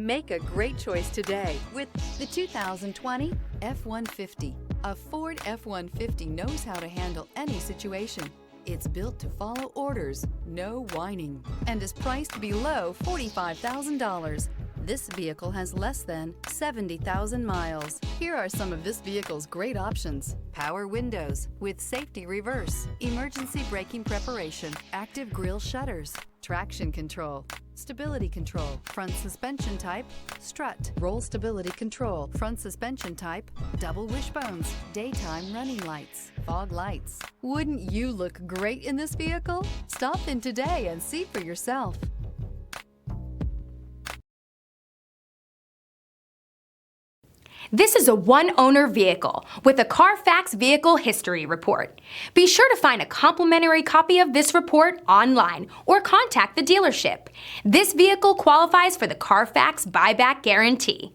Make a great choice today with the 2020 F-150. A Ford F-150 knows how to handle any situation. It's built to follow orders, no whining, and is priced below $45,000. This vehicle has less than 70,000 miles. Here are some of this vehicle's great options: power windows with safety reverse, emergency braking preparation, active grille shutters, traction control, stability control, front suspension type, strut, roll stability control, front suspension type, double wishbones, daytime running lights, fog lights. Wouldn't you look great in this vehicle? Stop in today and see for yourself. This is a one-owner vehicle with a Carfax Vehicle History Report. Be sure to find a complimentary copy of this report online or contact the dealership. This vehicle qualifies for the Carfax Buyback Guarantee.